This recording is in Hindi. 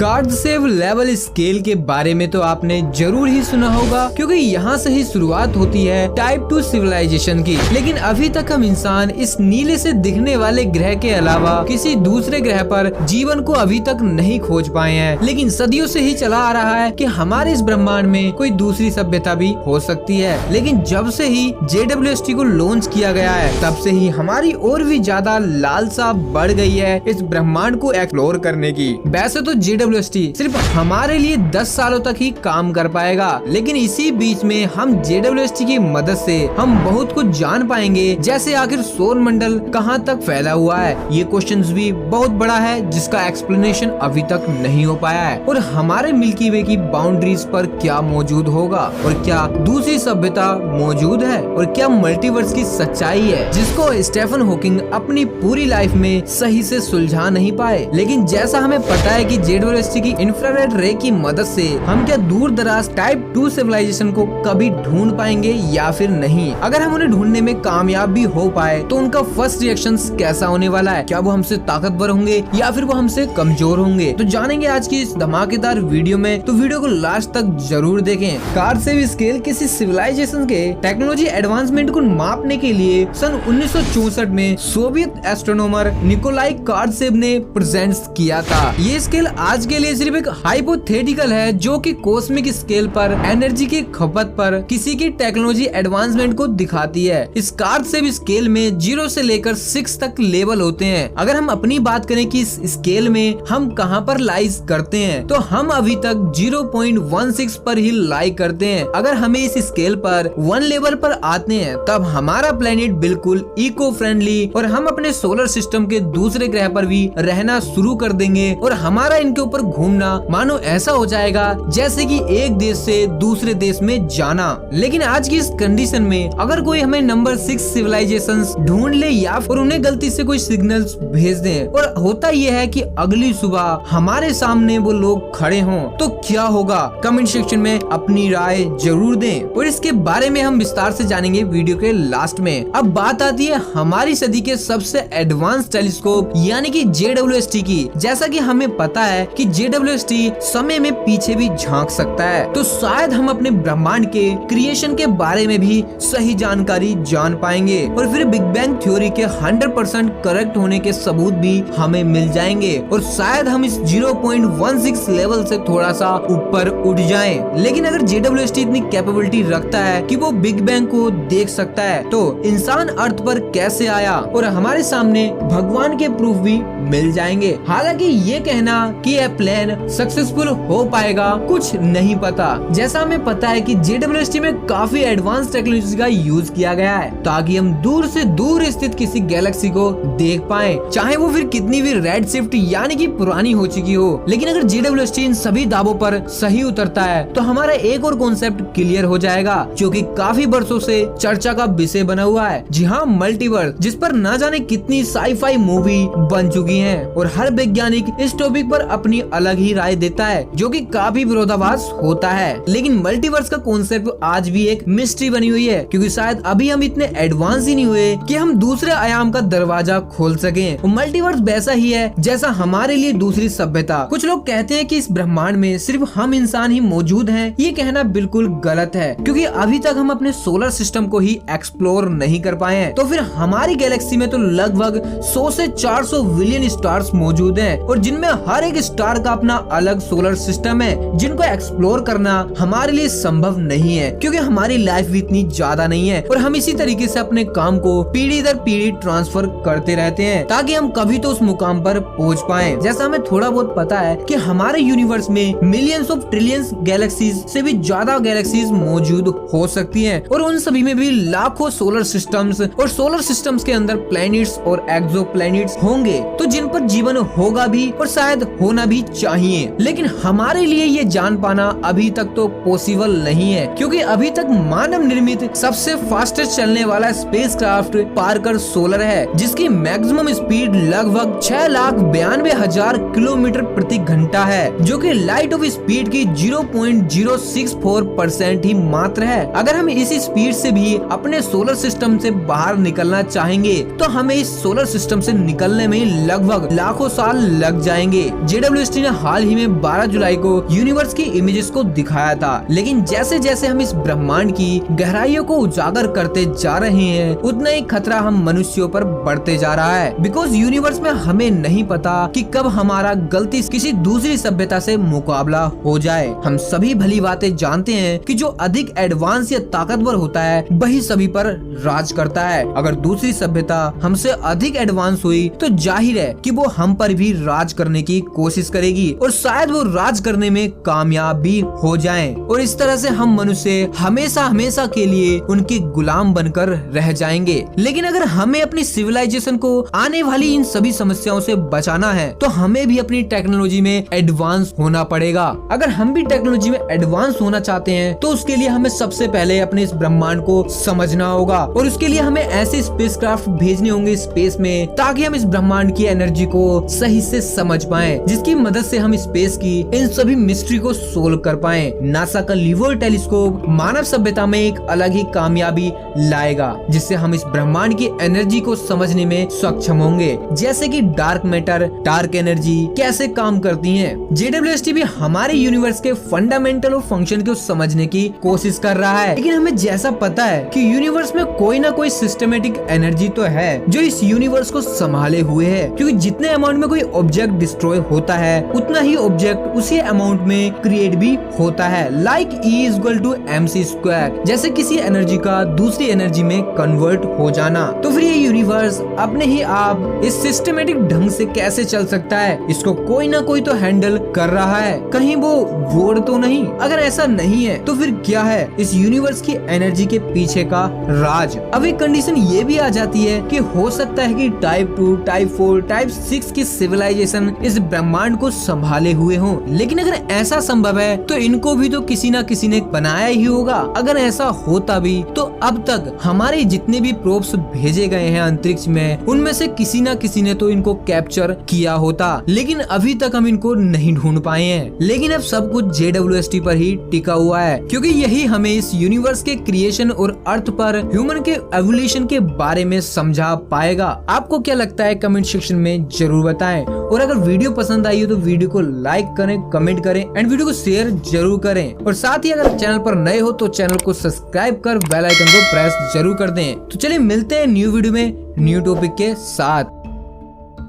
कार्डसेव लेवल स्केल के बारे में तो आपने जरूर ही सुना होगा, क्योंकि यहाँ से ही शुरुआत होती है टाइप 2 सिविलाइजेशन की। लेकिन अभी तक हम इंसान इस नीले से दिखने वाले ग्रह के अलावा किसी दूसरे ग्रह पर जीवन को अभी तक नहीं खोज पाए हैं। लेकिन सदियों से ही चला आ रहा है कि हमारे इस ब्रह्मांड में कोई दूसरी सभ्यता भी हो सकती है। लेकिन जब से ही JWST को लॉन्च किया गया है, तब से ही हमारी और भी ज्यादा लालसा बढ़ गई है इस ब्रह्मांड को एक्सप्लोर करने की। वैसे तो JWST सिर्फ हमारे लिए 10 सालों तक ही काम कर पाएगा, लेकिन इसी बीच में हम JWST की मदद से हम बहुत कुछ जान पाएंगे, जैसे आखिर सौर मंडल कहाँ तक फैला हुआ है। ये क्वेश्चंस भी बहुत बड़ा है जिसका एक्सप्लेनेशन अभी तक नहीं हो पाया है। और हमारे मिल्की वे की बाउंड्रीज पर क्या मौजूद होगा, और क्या दूसरी सभ्यता मौजूद है, और क्या मल्टीवर्स की सच्चाई है जिसको स्टीफन हॉकिंग अपनी पूरी लाइफ में सही से सुलझा नहीं पाए। लेकिन जैसा हमें पता है कि JWST की इंफ्रारेड रे की मदद से हम क्या दूर दराज टाइप 2 सिविलाइजेशन को कभी ढूंढ पाएंगे या फिर नहीं। अगर हम उन्हें ढूंढने में कामयाब भी हो पाए तो उनका फर्स्ट रिएक्शन कैसा होने वाला है, क्या वो हमसे ताकतवर होंगे या फिर वो हमसे कमजोर होंगे, तो जानेंगे आज की इस धमाकेदार वीडियो में। तो वीडियो को लास्ट तक जरूर देखें। कार्डसेव स्केल किसी सिविलाइजेशन के टेक्नोलॉजी एडवांसमेंट को मापने के लिए सन 1964 में सोवियत एस्ट्रोनॉमर निकोलाई कार्डसेव ने प्रेजेंट किया था। ये स्केल आज के लिए सिर्फ एक हाइपोथेटिकल है, जो कि कॉस्मिक स्केल पर एनर्जी की खपत पर किसी की टेक्नोलॉजी एडवांसमेंट को दिखाती है। इस कार्डसेव स्केल में 0 से लेकर 6 तक लेवल होते हैं। अगर हम अपनी बात करें कि इस स्केल में हम कहां पर लाइज करते हैं, तो हम अभी तक 0.16 पर ही लाई करते हैं। अगर हमें इस स्केल पर 1 लेवल पर आते हैं, तब हमारा प्लेनेट बिल्कुल इको फ्रेंडली और हम अपने सोलर सिस्टम के दूसरे ग्रह पर भी रहना शुरू कर देंगे, और हमारा इनके ऊपर घूमना मानो ऐसा हो जाएगा जैसे कि एक देश से दूसरे देश में जाना। लेकिन आज की इस कंडीशन में अगर कोई हमें नंबर 6 सिविलाइजेशंस ढूंढ ले या फिर उन्हें गलती से कोई सिग्नल्स भेज दें, और होता यह है कि अगली सुबह हमारे सामने वो लोग खड़े हों, तो क्या होगा? कमेंट सेक्शन में अपनी राय जरूर दें, और इसके बारे में हम विस्तार से जानेंगे वीडियो के लास्ट में। अब बात आती है हमारी सदी के सबसे एडवांस टेलीस्कोप यानी कि JWST की। जैसा कि हमें पता है कि JWST समय में पीछे भी झांक सकता है, तो शायद हम अपने ब्रह्मांड के क्रिएशन के बारे में भी सही जानकारी जान पाएंगे, और फिर बिग बैंग थ्योरी के 100% करेक्ट होने के सबूत भी हमें मिल जाएंगे, और शायद हम इस 0.16 लेवल से थोड़ा सा ऊपर उठ जाएं। लेकिन अगर JWST इतनी कैपेबिलिटी रखता है कि वो बिग बैंग को देख सकता है, तो इंसान अर्थ पर कैसे आया, और हमारे सामने भगवान के प्रूफ भी मिल जाएंगे। हालांकि ये कहना कि यह प्लान सक्सेसफुल हो पाएगा कुछ नहीं पता। जैसा हमें पता है कि JWST में काफी एडवांस टेक्नोलॉजी का यूज किया गया है, ताकि हम दूर से दूर स्थित किसी गैलेक्सी को देख पाएं, चाहे वो फिर कितनी भी रेड शिफ्ट यानी कि पुरानी हो चुकी हो। लेकिन अगर JWST इन सभी दावों पर सही उतरता है, तो हमारा एक और कॉन्सेप्ट क्लियर हो जाएगा, जो कि काफी वर्षों से चर्चा का विषय बना हुआ है। जी हाँ, मल्टीवर्स, जिस पर ना जाने कितनी साई-फाई मूवी बन चुकी हैं, और हर वैज्ञानिक इस टॉपिक पर अपनी अलग ही राय देता है, जो कि काफी विरोधाभास होता है। लेकिन मल्टीवर्स का कॉन्सेप्ट आज भी एक मिस्ट्री बनी हुई है, क्योंकि शायद अभी हम इतने एडवांस ही नहीं हुए कि हम दूसरे आयाम का दरवाजा खोल सकें। मल्टीवर्स वैसा ही है जैसा हमारे लिए दूसरी सभ्यता। कुछ लोग कहते हैं कि इस ब्रह्मांड में सिर्फ हम इंसान ही मौजूद हैं। ये कहना बिल्कुल गलत है, क्योंकि अभी तक हम अपने सोलर सिस्टम को ही एक्सप्लोर नहीं कर पाए हैं। तो फिर हमारी गैलेक्सी में तो लगभग 100 से 400 बिलियन स्टार्स मौजूद हैं, और जिनमें हर एक स्टार का अपना अलग सोलर सिस्टम है, जिनको एक्सप्लोर करना हमारे लिए संभव नहीं है, क्योंकि हमारी लाइफ भी इतनी ज्यादा नहीं है, और हम इसी तरीके से अपने काम को पीढ़ी दर पीढ़ी ट्रांसफर करते रहते हैं, ताकि हम कभी तो उस मुकाम पर पहुंच पाएं। जैसा हमें थोड़ा बहुत पता है कि हमारे यूनिवर्स में मिलियंस ऑफ ट्रिलियंस गैलेक्सीज से भी ज्यादा गैलेक्सीज मौजूद हो सकती हैं, और उन सभी में भी लाखों सोलर सिस्टम्स, और सोलर सिस्टम्स के अंदर प्लैनेट्स और एक्सो प्लैनेट्स होंगे, तो जिन पर जीवन होगा भी और शायद होना भी चाहिए। लेकिन हमारे लिए ये जान पाना अभी तक तो पॉसिबल नहीं है, क्योंकि अभी तक मानव निर्मित सबसे फास्टेस्ट चलने वाला स्पेसक्राफ्ट पार्कर सोलर है, जिसकी मैक्सिमम स्पीड लगभग 6,92,000 किलोमीटर प्रति घंटा है, जो कि लाइट ऑफ स्पीड की 0.064% ही मात्र है। अगर हम इसी स्पीड से भी अपने सोलर सिस्टम से बाहर निकलना चाहेंगे, तो हमें इस सोलर सिस्टम से निकलने में लगभग लाखों साल लग जाएंगे। JWST जेडब्ल्यूएसटी ने हाल ही में 12 जुलाई को यूनिवर्स की इमेजेस को दिखाया था, लेकिन जैसे जैसे हम इस ब्रह्मांड की गहराइयों को उजागर करते जा रहे हैं उतना ही खतरा हम मनुष्यों पर बढ़ते जा रहा है। बिकॉज यूनिवर्स में हमें नहीं पता कि कब हमारा गलती किसी दूसरी सभ्यता से मुकाबला हो जाए। हम सभी भली बातें जानते हैं कि जो अधिक एडवांस या ताकतवर होता है वही सभी पर राज करता है। अगर दूसरी सभ्यता हमसे अधिक एडवांस हुई तो जाहिर है कि वो हम पर भी राज करने की कोशिश करेगी और शायद वो राज करने में कामयाब भी हो जाएं। और इस तरह से हम मनुष्य हमेशा हमेशा के लिए उनके गुलाम बनकर रह जाएंगे। लेकिन अगर हमें अपनी सिविलाइजेशन को आने वाली इन सभी समस्याओं से बचाना है तो हमें भी अपनी टेक्नोलॉजी में एडवांस होना पड़ेगा। अगर हम भी टेक्नोलॉजी में एडवांस होना चाहते हैं तो उसके लिए हमें सबसे पहले अपने इस ब्रह्मांड को समझना होगा और उसके लिए हमें ऐसे स्पेसक्राफ्ट भेजने होंगे स्पेस में ताकि हम इस ब्रह्मांड की एनर्जी को सही से समझ पाएं, जिसकी मदद से हम स्पेस की इन सभी मिस्ट्री को सोल्व कर पाएं। नासा का लिवर टेलीस्कोप मानव सभ्यता में एक अलग ही कामयाबी लाएगा जिससे हम इस ब्रह्मांड की एनर्जी को समझने में सक्षम होंगे, जैसे कि डार्क मैटर, डार्क एनर्जी कैसे काम करती हैं। जेडब्ल्यूएसटी भी हमारे यूनिवर्स के फंडामेंटल और फंक्शन को समझने की कोशिश कर रहा है, लेकिन हमें जैसा पता है कि यूनिवर्स में कोई ना कोई सिस्टमेटिक एनर्जी तो है जो इस यूनिवर्स को संभाले हुए है, क्योंकि जितने अमाउंट में कोई ऑब्जेक्ट डिस्ट्रॉय होता है उतना ही ऑब्जेक्ट उसी अमाउंट में क्रिएट भी होता है। लाइक E=mc², जैसे किसी एनर्जी का दूसरी एनर्जी में कन्वर्ट हो जाना। तो फिर ये यूनिवर्स अपने ही आप इस सिस्टमेटिक ढंग से कैसे चल सकता है? इसको कोई ना कोई तो हैंडल कर रहा है, कहीं वो वोड तो नहीं? अगर ऐसा नहीं है तो फिर क्या है इस यूनिवर्स की एनर्जी के पीछे का राज? अब एक कंडीशन ये भी आ जाती है कि हो सकता है कि टाइप 2, टाइप 4, टाइप 6 की सिविलाइजेशन इस ब्रह्मांड को संभाले हुए हो। लेकिन अगर ऐसा संभव है तो इनको भी तो किसी न किसी ने बनाया ही होगा। अगर ऐसा होता भी तो अब तक हमारे जितने भी प्रोब्स भेजे गए हैं अंतरिक्ष में उनमें से किसी न किसी ने तो इनको कैप्चर किया होता, लेकिन अभी तक हम इनको नहीं ढूंढ पाए हैं। लेकिन अब सब कुछ जेडब्ल्यूएसटी पर ही टिका हुआ है, क्योंकि यही हमें इस यूनिवर्स के क्रिएशन और अर्थ पर ह्यूमन के एवोल्यूशन के बारे में समझा पाएगा। आपको क्या लगता है कमेंट सेक्शन में जरूर बताएं। और अगर वीडियो पसंद आई हो तो वीडियो को लाइक करें, कमेंट करें एंड वीडियो को शेयर जरूर करें। और साथ ही अगर चैनल पर नए हो तो चैनल को सब्सक्राइब कर बेल आइकन को प्रेस जरूर कर दें। तो चलिए मिलते हैं न्यू वीडियो में न्यू टॉपिक के साथ।